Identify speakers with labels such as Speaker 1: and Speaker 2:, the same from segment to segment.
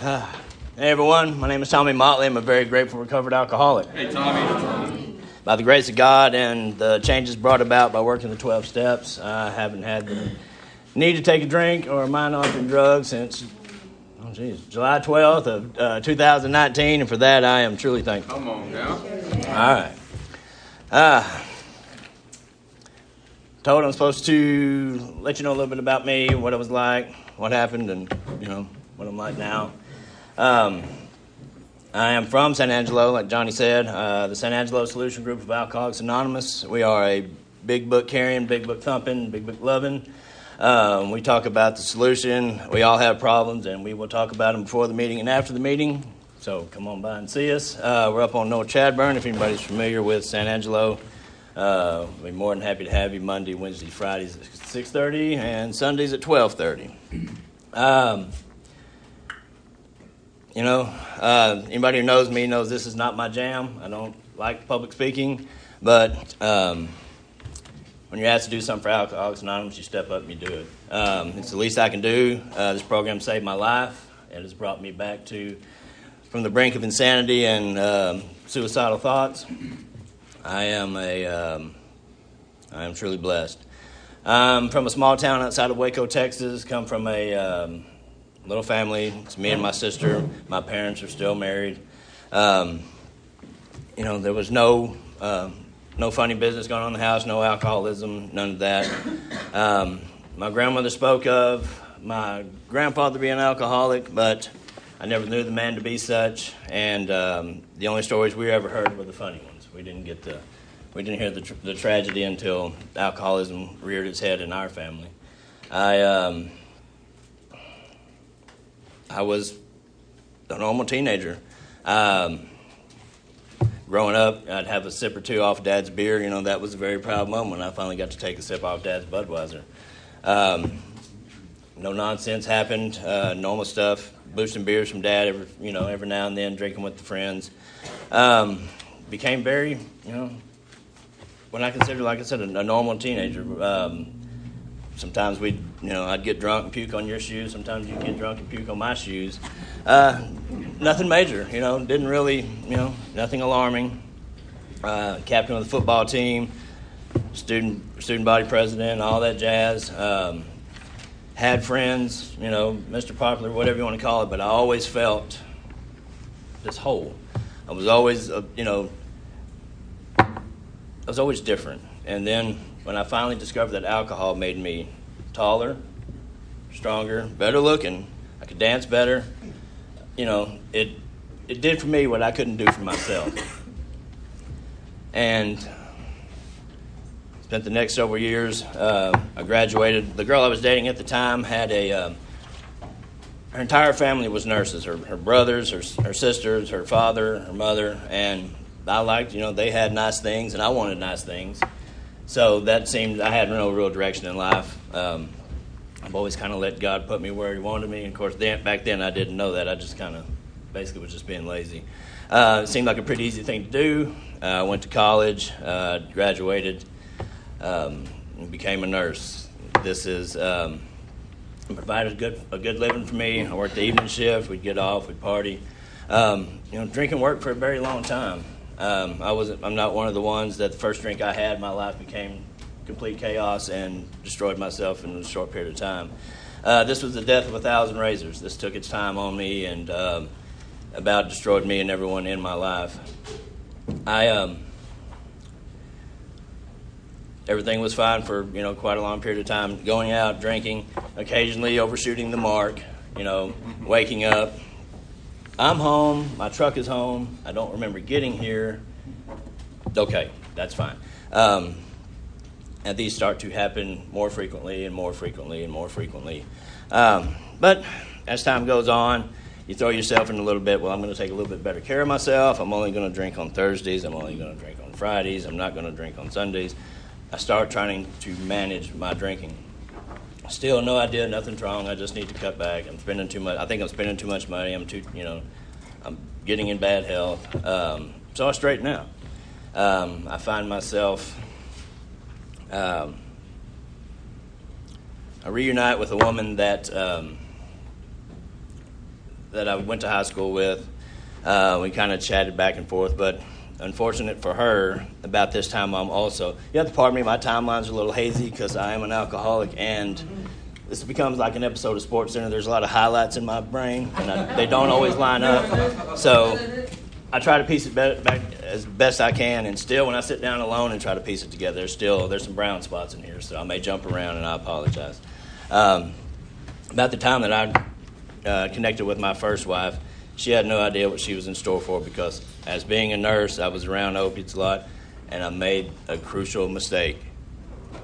Speaker 1: Hey everyone, my name is Tommy Motley. I'm a very grateful recovered alcoholic.
Speaker 2: Hey Tommy.
Speaker 1: By the grace of God and the changes brought about by working the 12 steps, I haven't had the need to take a drink or a mind-altering drug since July 12th of 2019, and for that I am truly thankful.
Speaker 2: Come on now.
Speaker 1: All right. Told I'm supposed to let you know a little bit about me, what it was like, what happened, and what I'm like now. I am from San Angelo, like Johnny said, the San Angelo Solution Group of Alcoholics Anonymous. We are a big book carrying, big book thumping, big book loving. We talk about the solution. We all have problems, and we will talk about them before the meeting and after the meeting. So come on by and see us. We're up on North Chadburn. If anybody's familiar with San Angelo, we'll be more than happy to have you Monday, Wednesday, Fridays at 6:30, and Sundays at 12:30. Anybody who knows me knows this is not my jam. I don't like public speaking, but when you're asked to do something for Alcoholics Anonymous, you step up and you do it. It's the least I can do. This program saved my life. It has brought me back from the brink of insanity and suicidal thoughts. I am truly blessed. I'm from a small town outside of Waco, Texas. Come from a little family. It's me and my sister. My parents are still married. There was no funny business going on in the house, no alcoholism, none of that. My grandmother spoke of my grandfather being an alcoholic, but I never knew the man to be such. And the only stories we ever heard were the funny ones. We didn't hear the tragedy until alcoholism reared its head in our family. I was a normal teenager. Growing up, I'd have a sip or two off Dad's beer. That was a very proud moment when I finally got to take a sip off Dad's Budweiser. No nonsense happened. Normal stuff. Boosting beers from Dad every now and then, drinking with the friends. Became very, what I consider, like I said, a normal teenager. Sometimes I'd get drunk and puke on your shoes. Sometimes you'd get drunk and puke on my shoes. Nothing major, didn't really, nothing alarming. Captain of the football team, student body president, all that jazz. Had friends, Mr. Popular, whatever you want to call it, but I always felt this hole. I was always, different. And then when I finally discovered that alcohol made me taller, stronger, better looking, I could dance better, it did for me what I couldn't do for myself. And spent the next several years, I graduated. The girl I was dating at the time had her entire family was nurses, her brothers, her sisters, her father, her mother, and I liked, they had nice things and I wanted nice things. So that seemed, I had no real direction in life. I've always kind of let God put me where he wanted me. And of course, back then I didn't know that. I just kind of basically was just being lazy. It seemed like a pretty easy thing to do. I went to college, graduated, and became a nurse. This is provided a good living for me. I worked the evening shift. We'd get off. We'd party. Drinking worked for a very long time. I'm not one of the ones that the first drink I had, my life became complete chaos and destroyed myself in a short period of time. This was the death of 1,000 razors. This took its time on me and about destroyed me and everyone in my life. Everything was fine for quite a long period of time. Going out, drinking, occasionally overshooting the mark. Waking up. I'm home. My truck is home. I don't remember getting here. Okay, that's fine. And these start to happen more frequently and more frequently and more frequently. But as time goes on, you throw yourself in a little bit, well, I'm going to take a little bit better care of myself. I'm only going to drink on Thursdays. I'm only going to drink on Fridays. I'm not going to drink on Sundays. I start trying to manage my drinking. Still no idea, nothing's wrong. I just need to cut back. I'm spending too much. I think I'm spending too much money. I'm getting in bad health. So I straighten out. I find myself, I reunite with a woman that that I went to high school with. We kind of chatted back and forth, but unfortunate for her, about this time I'm also, you have to pardon me, my timeline's a little hazy because I am an alcoholic, and this becomes like an episode of SportsCenter. There's a lot of highlights in my brain, and they don't always line up. So I try to piece it back as best I can, and still when I sit down alone and try to piece it together, there's some brown spots in here, so I may jump around, and I apologize. About the time that I connected with my first wife, she had no idea what she was in store for, because as being a nurse, I was around opiates a lot, and I made a crucial mistake,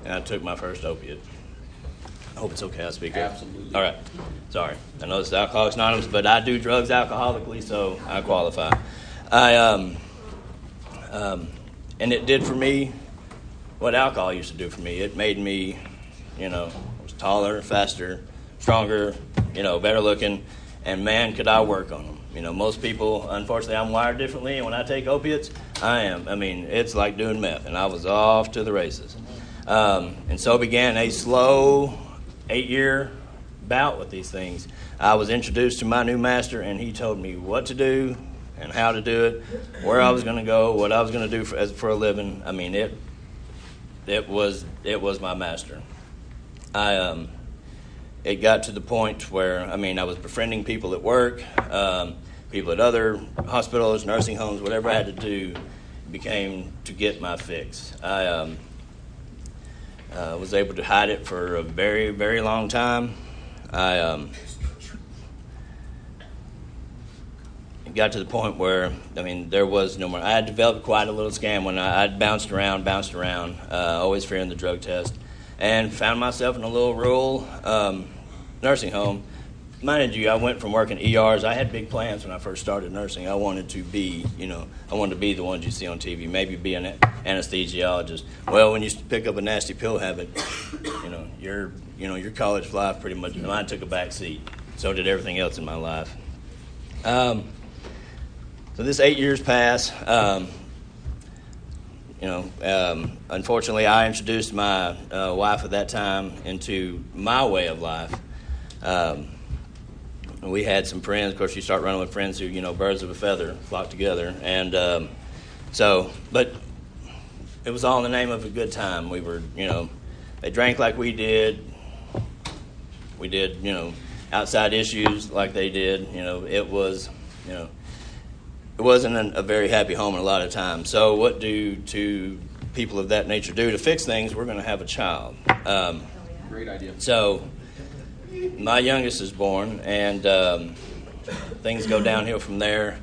Speaker 1: and I took my first opiate. I hope it's okay I speak up.
Speaker 2: Absolutely.
Speaker 1: All right. Sorry. I know this is Alcoholics Anonymous, but I do drugs alcoholically, so I qualify. And it did for me what alcohol used to do for me. It made me, was taller, faster, stronger, better looking, and man, could I work on them. Most people, unfortunately, I'm wired differently, and when I take opiates, it's like doing meth, and I was off to the races. And so began a slow 8-year bout with these things. I was introduced to my new master, and he told me what to do and how to do it, where I was going to go, what I was going to do for a living. It was my master. It got to the point where, I was befriending people at work, people at other hospitals, nursing homes, whatever I had to do became to get my fix. I was able to hide it for a very, very long time. It got to the point where, there was no more. I had developed quite a little scam when I'd bounced around, always fearing the drug test, and found myself in a little rural nursing home. Mind you, I went from working ERs. I had big plans when I first started nursing. I wanted to be, the ones you see on TV, maybe be an anesthesiologist. Well, when you pick up a nasty pill habit, your college life pretty much, mine took a back seat. So did everything else in my life. So this 8 years pass. Unfortunately, I introduced my wife at that time into my way of life. We had some friends. Of course, you start running with friends who, birds of a feather flock together. And but it was all in the name of a good time. We were, they drank like we did. We did, outside issues like they did. It was, it wasn't a very happy home a lot of times. So what do people of that nature do to fix things? We're going to have a child.
Speaker 2: Great idea.
Speaker 1: So my youngest is born, and things go downhill from there.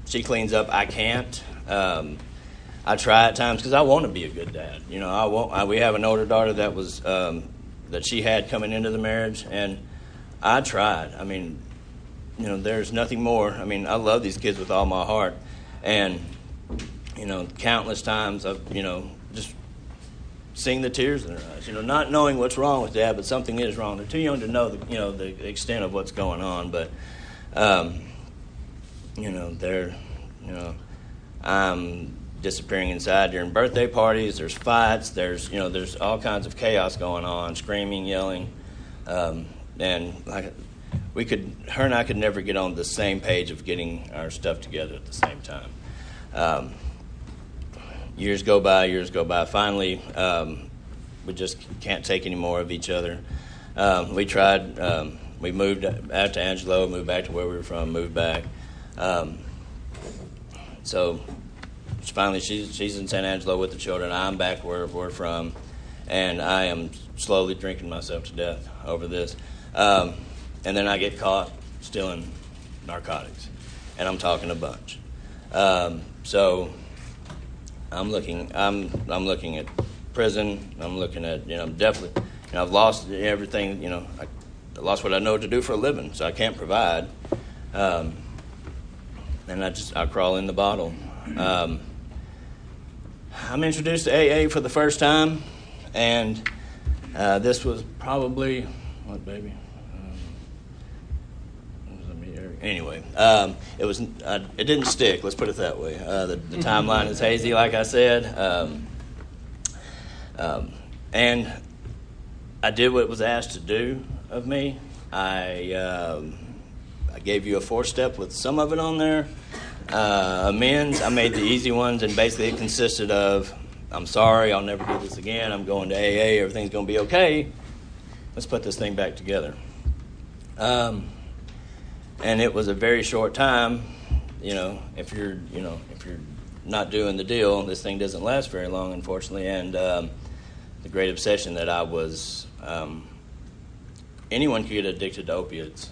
Speaker 1: She cleans up. I can't. I try at times because I want to be a good dad. We have an older daughter that was that she had coming into the marriage, and I tried. There's nothing more. I love these kids with all my heart, and countless times I've just seeing the tears in their eyes. Not knowing what's wrong with Dad, but something is wrong. They're too young to know the extent of what's going on. But I'm disappearing inside during birthday parties. There's fights. There's all kinds of chaos going on, screaming, yelling, and her and I could never get on the same page of getting our stuff together at the same time. Years go by. Finally, we just can't take any more of each other. We tried. We moved out to Angelo, moved back to where we were from, moved back. So finally, she's in San Angelo with the children. I'm back where we're from, and I am slowly drinking myself to death over this. And then I get caught stealing narcotics, and I'm talking a bunch. So I'm looking at prison. I'm looking at definitely. I've lost everything. I lost what I know to do for a living, so I can't provide. And I crawl in the bottle. I'm introduced to AA for the first time, and this was probably what, baby? Anyway, it was. It didn't stick. Let's put it that way. The timeline is hazy, like I said, and I did what was asked to do of me. I I gave you a 4-step with some of it on there. Amends, I made the easy ones, and basically it consisted of, I'm sorry, I'll never do this again, I'm going to AA, everything's going to be okay. Let's put this thing back together. And it was a very short time. If you're not doing the deal, this thing doesn't last very long, unfortunately. And the great obsession that I was, anyone could get addicted to opiates.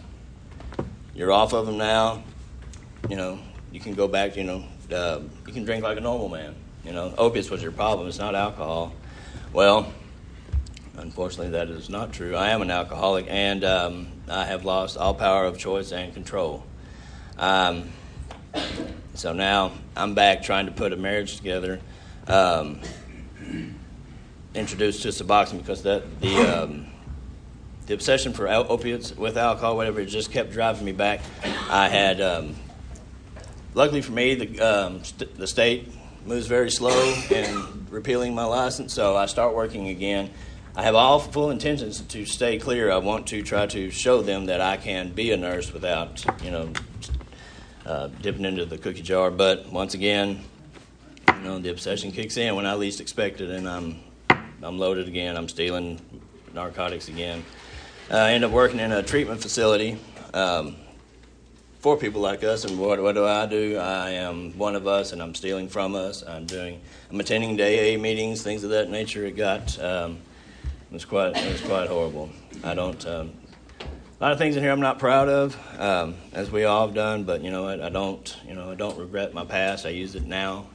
Speaker 1: You're off of them now. You can go back. You can drink like a normal man. Opiates was your problem. It's not alcohol. Well, unfortunately, that is not true. I am an alcoholic, and I have lost all power of choice and control. So now I'm back trying to put a marriage together, introduced to Suboxone because the obsession for opiates with alcohol, whatever, it just kept driving me back. I had, luckily for me, the state moves very slow in repealing my license, so I start working again. I have all full intentions to stay clear. I want to try to show them that I can be a nurse without, dipping into the cookie jar. But once again, the obsession kicks in when I least expect it, and I'm loaded again. I'm stealing narcotics again. I end up working in a treatment facility for people like us. And what do? I am one of us, and I'm stealing from us. I'm attending AA meetings, things of that nature. It was quite horrible. I don't. A lot of things in here I'm not proud of, as we all have done. But you know what? I don't regret my past. I use it now,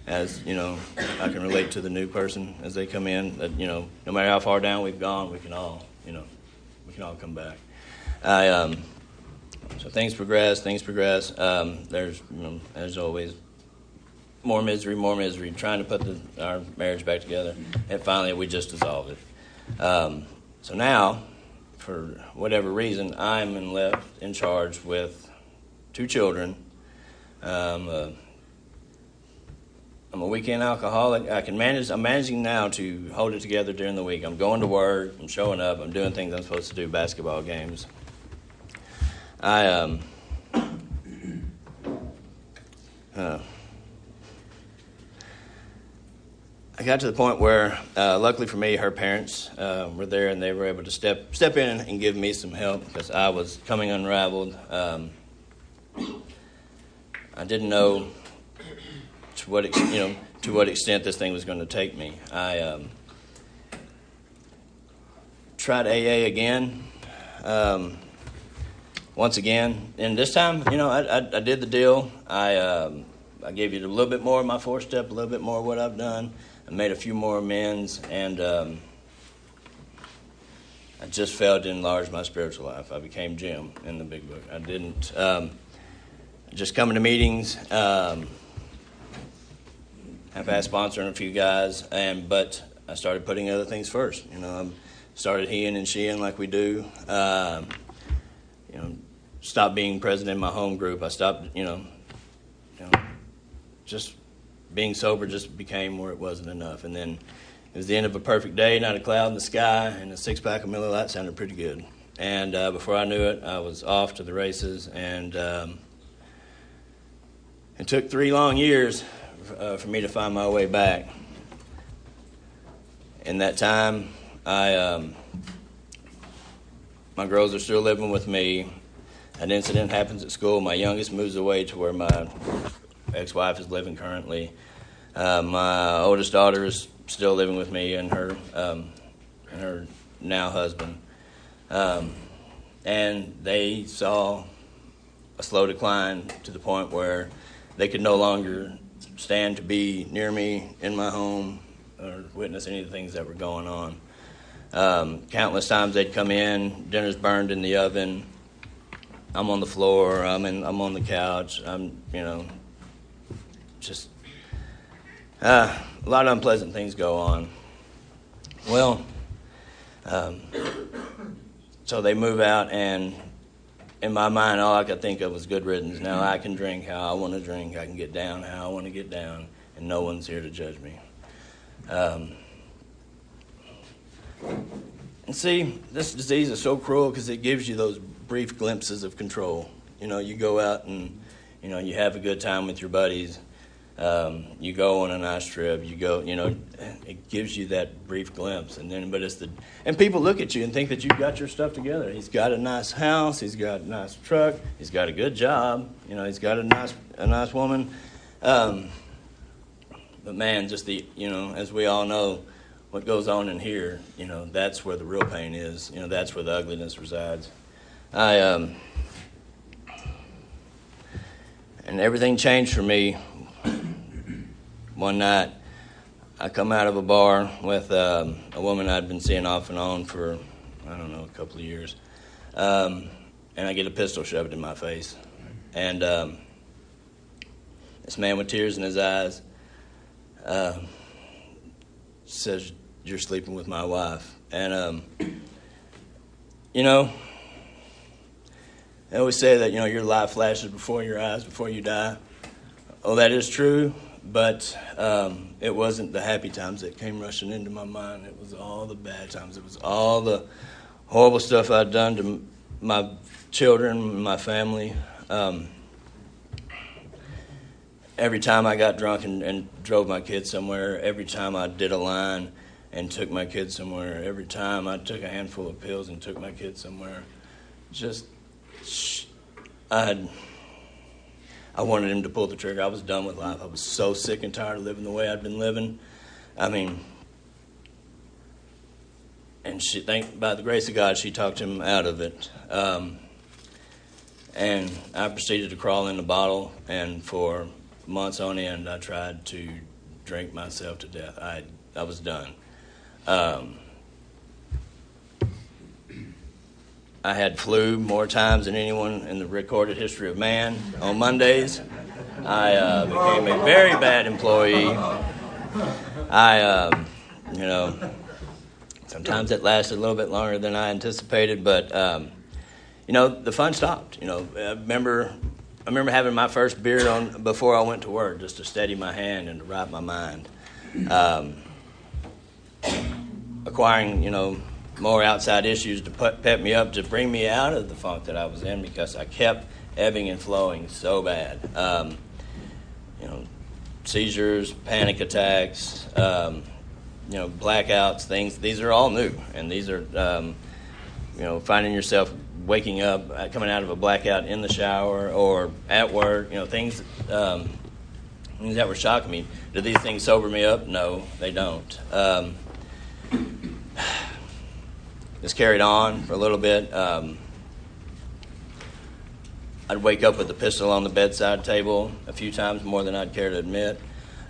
Speaker 1: as I can relate to the new person as they come in. That no matter how far down we've gone, we can all come back. So things progress. There's as always more misery. Trying to put our marriage back together, and finally we just dissolved it. So now, for whatever reason, I'm left in charge with 2 children. I'm a weekend alcoholic. I'm managing now to hold it together during the week. I'm going to work. I'm showing up. I'm doing things I'm supposed to do, basketball games. I got to the point where, luckily for me, her parents were there, and they were able to step in and give me some help because I was coming unraveled. I didn't know to what extent this thing was going to take me. I tried AA again, once again, and this time, I did the deal. I gave you a little bit more of my 4-step, a little bit more of what I've done. I made a few more amends, and I just failed to enlarge my spiritual life. I became Jim in the big book. I didn't just coming to meetings, half-ass sponsoring a few guys, but I started putting other things first. I started he-ing and she-ing like we do. Stopped being president in my home group. I stopped, just being sober just became where it wasn't enough. And then it was the end of a perfect day, not a cloud in the sky, and a 6-pack of Miller Lite sounded pretty good. And before I knew it, I was off to the races. And it took 3 long years for me to find my way back. In that time, my girls are still living with me. An incident happens at school. My youngest moves away to where my ex-wife is living currently. My oldest daughter is still living with me and her now husband. And they saw a slow decline to the point where they could no longer stand to be near me in my home or witness any of the things that were going on. Countless times they'd come in, dinner's burned in the oven, I'm on the floor, I'm on the couch, just a lot of unpleasant things go on. Well, so they move out, and in my mind, all I could think of was good riddance. Now I can drink how I want to drink, I can get down how I want to get down, and no one's here to judge me. And see, this disease is so cruel because it gives you those brief glimpses of control. You go out and, you have a good time with your buddies. You go on a nice trip. You go, it gives you that brief glimpse. And people look at you and think that you've got your stuff together. He's got a nice house. He's got a nice truck. He's got a good job. He's got a nice woman. But man, just as we all know, what goes on in here, that's where the real pain is. That's where the ugliness resides. And everything changed for me one night. I come out of a bar with a woman I'd been seeing off and on for, a couple of years. And I get a pistol shoved in my face. And this man with tears in his eyes says, "You're sleeping with my wife." And, they always say that, your life flashes before your eyes before you die. Oh, that is true, but it wasn't the happy times that came rushing into my mind. It was all the bad times. It was all the horrible stuff I'd done to my children, my family. Every time I got drunk and drove my kids somewhere, every time I did a line and took my kids somewhere, every time I took a handful of pills and took my kids somewhere, I wanted him to pull the trigger. I was done with life. I was so sick and tired of living the way I'd been living. And by the grace of God, she talked him out of it. And I proceeded to crawl in the bottle, and for months on end, I tried to drink myself to death. I was done. I had flu more times than anyone in the recorded history of man on Mondays. I became a very bad employee. Sometimes it lasted a little bit longer than I anticipated, but, the fun stopped. I remember having my first beer before I went to work, just to steady my hand and to right my mind. Acquiring, more outside issues to pep me up, to bring me out of the funk that I was in, because I kept ebbing and flowing so bad. Seizures, panic attacks, blackouts, things. These are all new, and these are, finding yourself waking up, coming out of a blackout in the shower or at work. Things that were shocking me. Do these things sober me up? No, they don't. This carried on for a little bit. I'd wake up with a pistol on the bedside table a few times, more than I'd care to admit.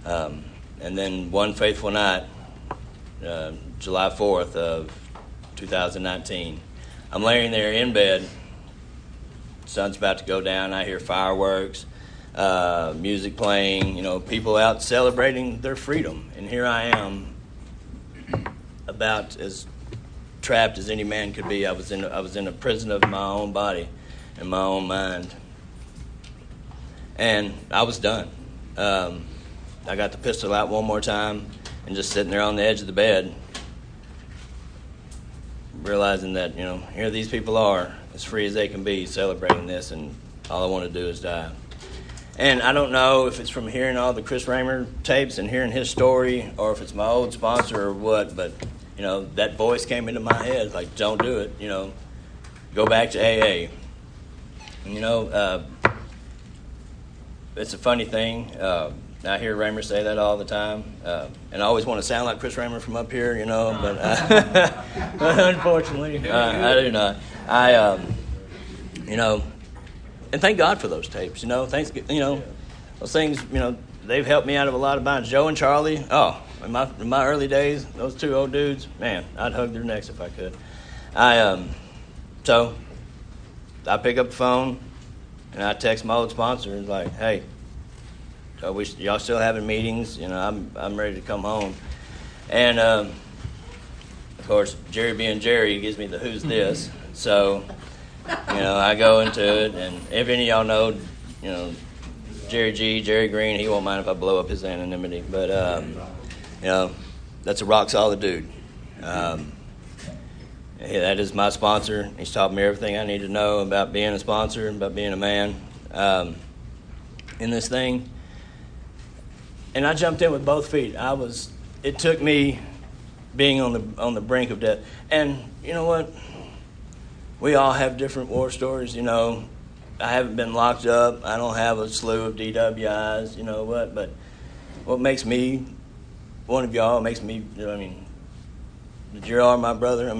Speaker 1: And then one fateful night, July 4th of 2019, I'm laying there in bed. Sun's about to go down. I hear fireworks, music playing, people out celebrating their freedom. And here I am, about as trapped as any man could be. I was in a prison of my own body and my own mind, and I was done. I got the pistol out one more time and just sitting there on the edge of the bed, realizing that here these people are, as free as they can be, celebrating this, and all I want to do is die. And I don't know if it's from hearing all the Chris Raymer tapes and hearing his story, or if it's my old sponsor or what, but that voice came into my head, like, don't do it, go back to AA. And, it's a funny thing. I hear Raymer say that all the time. And I always want to sound like Chris Raymer from up here, but unfortunately, I do not. And thank God for those tapes, thanks, those things, they've helped me out of a lot of binds. Joe and Charlie, in my early days, those two old dudes, man, I'd hug their necks if I could. So I pick up the phone and I text my old sponsor and like, hey, y'all still having meetings? I'm ready to come home. And of course, Jerry being Jerry, he gives me the who's this. So I go into it, and if any of y'all know, Jerry Green, he won't mind if I blow up his anonymity, but that's a rock solid dude. that is my sponsor. He's taught me everything I need to know about being a sponsor, about being a man in this thing. And I jumped in with both feet. It took me being on the brink of death. And you know what? We all have different war stories, I haven't been locked up. I don't have a slew of DWIs, you know what? But what makes me one of y'all, makes me, you're my brother.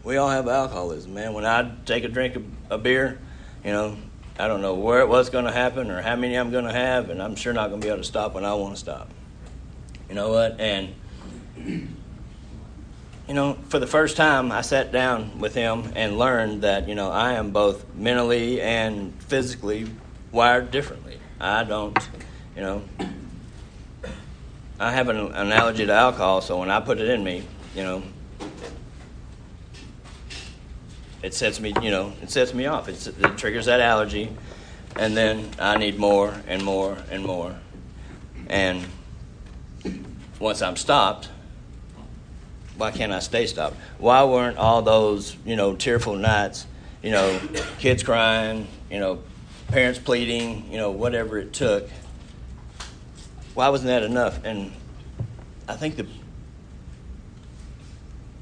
Speaker 1: We all have alcoholism, man. When I take a drink of beer, I don't know what's going to happen or how many I'm going to have, and I'm sure not going to be able to stop when I want to stop. You know what? And, for the first time, I sat down with him and learned that, I am both mentally and physically wired differently. I don't, I have an allergy to alcohol, so when I put it in me, it sets me off. It triggers that allergy, and then I need more and more and more. And once I'm stopped, why can't I stay stopped? Why weren't all those, tearful nights, kids crying, parents pleading, whatever it took, why wasn't that enough? And I think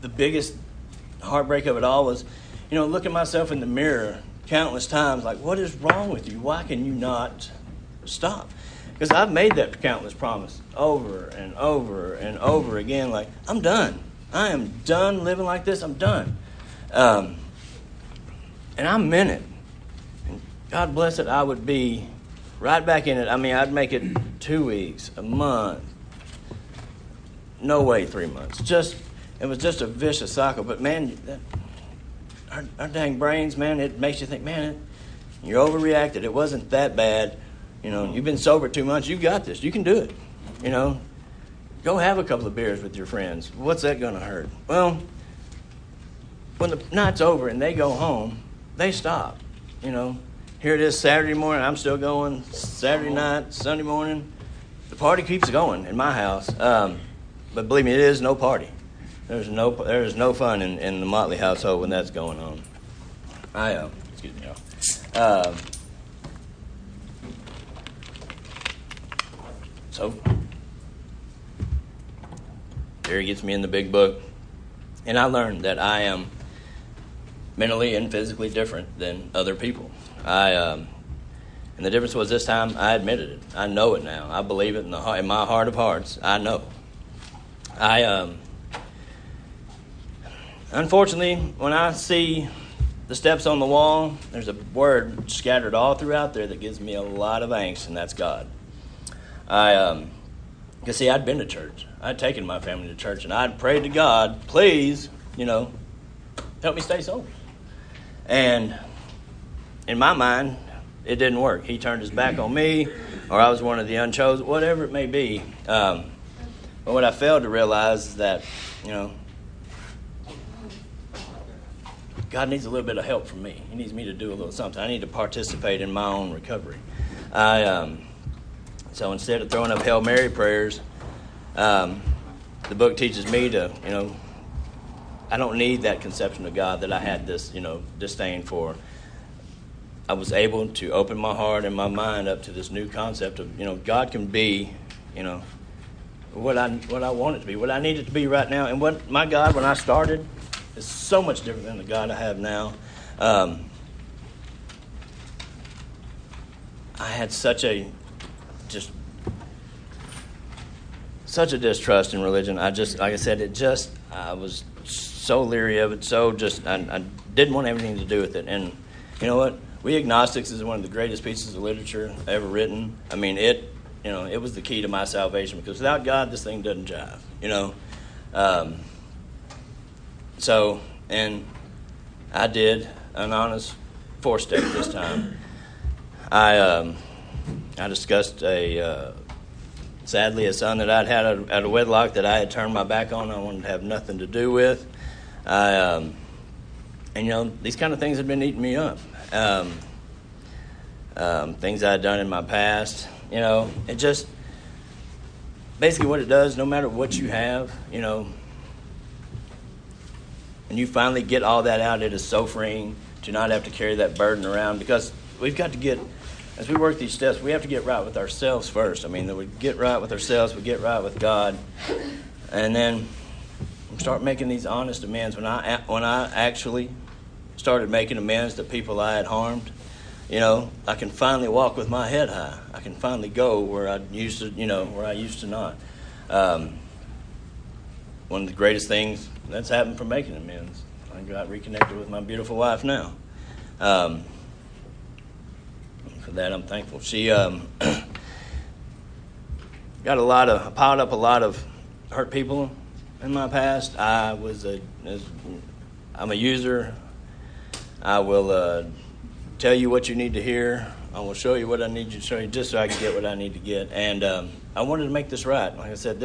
Speaker 1: the biggest heartbreak of it all was, looking myself in the mirror countless times, like, what is wrong with you? Why can you not stop? Because I've made that countless promise over and over and over again, like, I'm done. I am done living like this. I'm done. And I meant it. And God bless it, I would be right back in it. I'd make it 2 weeks, a month. No way 3 months. It was just a vicious cycle. But, man, our dang brains, man, it makes you think, man, you're overreacted. It wasn't that bad. You've been sober 2 months. You got this. You can do it. Go have a couple of beers with your friends. What's that going to hurt? Well, when the night's over and they go home, they stop. Here it is Saturday morning. I'm still going. Saturday night, Sunday morning. The party keeps going in my house. But believe me, it is no party. There's no fun in the Motley household when that's going on. Excuse me, y'all. So Jerry gets me in the big book, and I learned that I am mentally and physically different than other people. And the difference was this time I admitted it. I know it now. I believe it in my heart of hearts. I know. Unfortunately, when I see the steps on the wall, there's a word scattered all throughout there that gives me a lot of angst, and that's God. Because, see, I'd been to church. I'd taken my family to church, and I'd prayed to God, please, help me stay sober. And in my mind, it didn't work. He turned his back on me, or I was one of the unchosen, whatever it may be. But what I failed to realize is that, God needs a little bit of help from me. He needs me to do a little something. I need to participate in my own recovery. So instead of throwing up Hail Mary prayers, the book teaches me to, I don't need that conception of God that I had this, disdain for. I was able to open my heart and my mind up to this new concept of, God can be, what I want it to be, what I need it to be right now. And what my God, when I started, is so much different than the God I have now. I had such a distrust in religion. Like I said, I was so leery of it, I didn't want anything to do with it. And you know what? We Agnostics is one of the greatest pieces of literature ever written. It was the key to my salvation, because without God, this thing doesn't jive, and I did an honest 4-step this time. I discussed sadly, a son that I'd had out of wedlock that I had turned my back on. I wanted to have nothing to do with. These kind of things had been eating me up. Things I had done in my past. It just, basically what it does, no matter what you have, and you finally get all that out, it is so freeing to not have to carry that burden around, because we've got to get, as we work these steps, we have to get right with ourselves first. I mean, we get right with ourselves, we get right with God, and then start making these honest amends. When I actually started making amends to people I had harmed, I can finally walk with my head high. I can finally go where I used to not. One of the greatest things that's happened from making amends, I got reconnected with my beautiful wife now. For that, I'm thankful. She piled up a lot of hurt people in my past. I'm a user. I will tell you what you need to hear. I will show you what I need you to show you, just so I can get what I need to get. And I wanted to make this right. Like I said,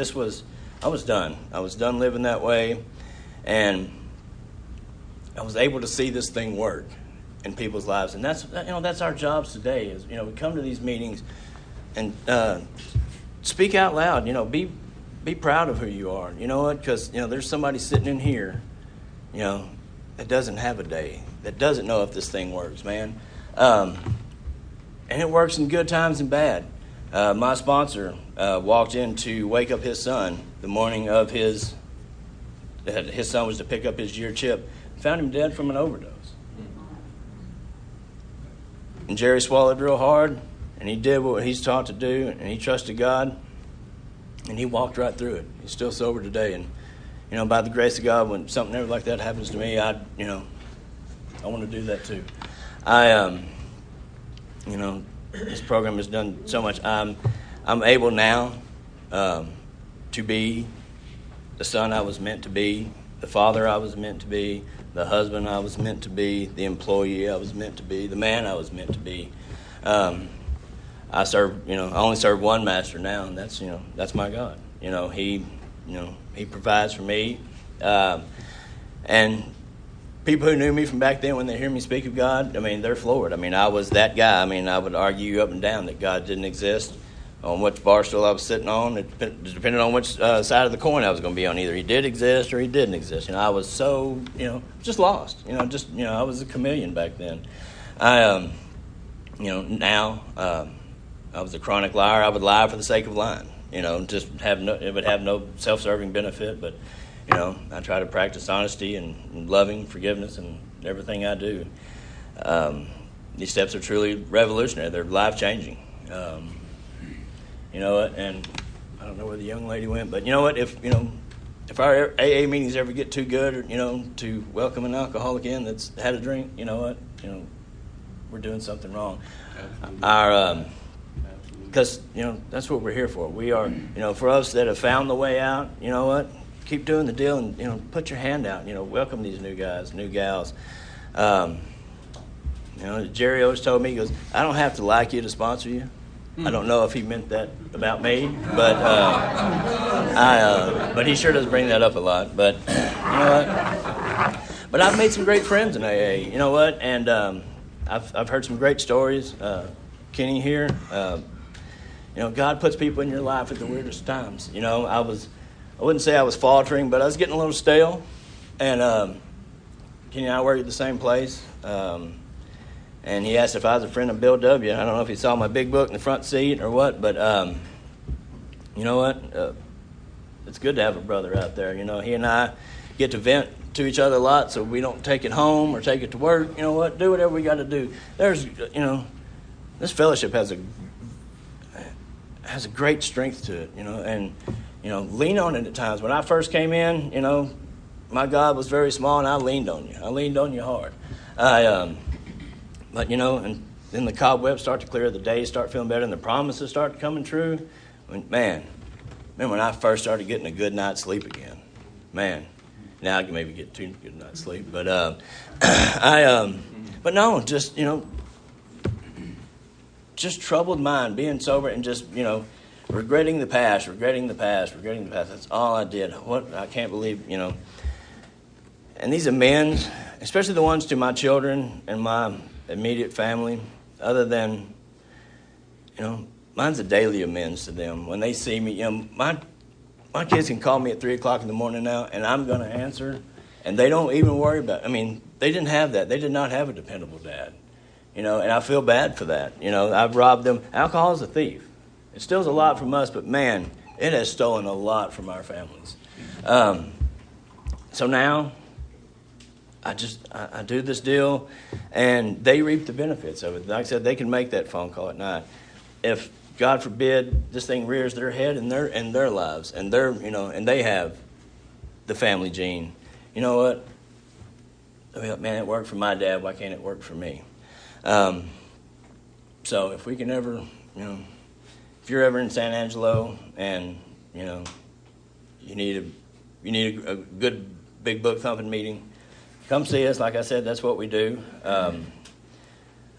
Speaker 1: I was done. I was done living that way, and I was able to see this thing work in people's lives. And that's our jobs today. Is we come to these meetings and speak out loud. Be proud of who you are. You know what? Because there's somebody sitting in here, that doesn't have a day, that doesn't know if this thing works, man. And it works in good times and bad. My sponsor walked in to wake up his son the morning of his son was to pick up his year chip, found him dead from an overdose. And Jerry swallowed real hard, and he did what he's taught to do, and he trusted God, and he walked right through it. He's still sober today, and by the grace of God, when something like that happens to me, I want to do that too. This program has done so much. I'm able now to be the son I was meant to be, the father I was meant to be, the husband I was meant to be, the employee I was meant to be, the man I was meant to be. I only serve one master now, and that's my God. He provides for me, and people who knew me from back then, when they hear me speak of God, they're floored. I was that guy. I would argue up and down that God didn't exist, on which bar stool I was sitting on. It depended on which side of the coin I was going to be on. Either he did exist or he didn't exist. I was so, just lost. I was a chameleon back then. Now I was a chronic liar. I would lie for the sake of lying. It would have no self-serving benefit, but I try to practice honesty and loving forgiveness in everything I do. These steps are truly revolutionary. They're life-changing. And I don't know where the young lady went, but if our AA meetings ever get too good, to welcome an alcoholic in that's had a drink, we're doing something wrong. Because that's what we're here for. We are, for us that have found the way out, keep doing the deal and put your hand out. Welcome these new guys, new gals. Jerry always told me, he goes, I don't have to like you to sponsor you. I don't know if he meant that about me, but but he sure does bring that up a lot. But but I've made some great friends in AA. And I've heard some great stories. Kenny here, God puts people in your life at the weirdest times. I wouldn't say I was faltering, but I was getting a little stale. And Kenny and I worked at the same place. And he asked if I was a friend of Bill W. I don't know if he saw my big book in the front seat or what, but you know what? It's good to have a brother out there. He and I get to vent to each other a lot, so we don't take it home or take it to work. Do whatever we got to do. There's, this fellowship has a great strength to it, and lean on it at times. When I first came in, my God was very small, and I leaned on you. I leaned on you hard. But and then the cobwebs start to clear, the days start feeling better, and the promises start coming true. Man, when I first started getting a good night's sleep again, man. Now I can maybe get 2 good night's sleep, but but no, just troubled mind, being sober, and just regretting the past. That's all I did. I can't believe, And these amends, especially the ones to my children and my immediate family, other than, mine's a daily amends to them. When they see me, my kids can call me at 3 o'clock in the morning now, and I'm going to answer. And they don't even worry about, they didn't have that. They did not have a dependable dad. And I feel bad for that. I've robbed them. Alcohol is a thief. It steals a lot from us, but man, it has stolen a lot from our families. So now, I do this deal, and they reap the benefits of it. Like I said, they can make that phone call at night. If, God forbid, this thing rears their head in their lives, and and they have the family gene, you know what? Man, it worked for my dad. Why can't it work for me? So if we can ever, if you're ever in San Angelo and you need a good big book thumping meeting, come see us. Like I said, that's what we do.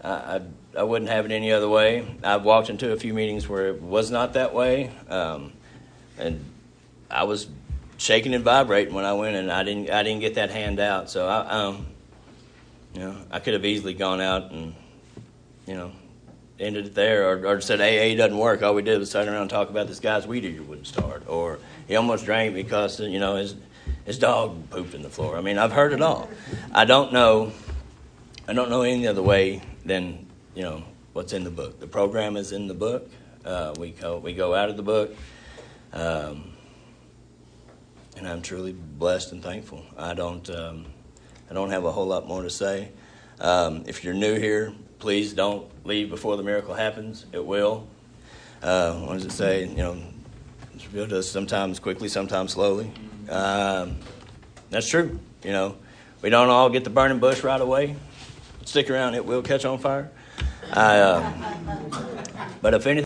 Speaker 1: I wouldn't have it any other way. I've walked into a few meetings where it was not that way, and I was shaking and vibrating when I went, and I didn't get that hand out. So I could have easily gone out and ended it there, or said AA doesn't work. All we did was sit around and talk about this guy's weed eater wouldn't start, or he almost drank because his dog pooped in the floor. I've heard it all. I don't know any other way than what's in the book. The program is in the book. We go out of the book, and I'm truly blessed and thankful. I don't have a whole lot more to say. If you're new here, please don't leave before the miracle happens. It will. What does it say? It's revealed to us sometimes quickly, sometimes slowly. That's true. We don't all get the burning bush right away. Stick around; it will catch on fire. But if anything.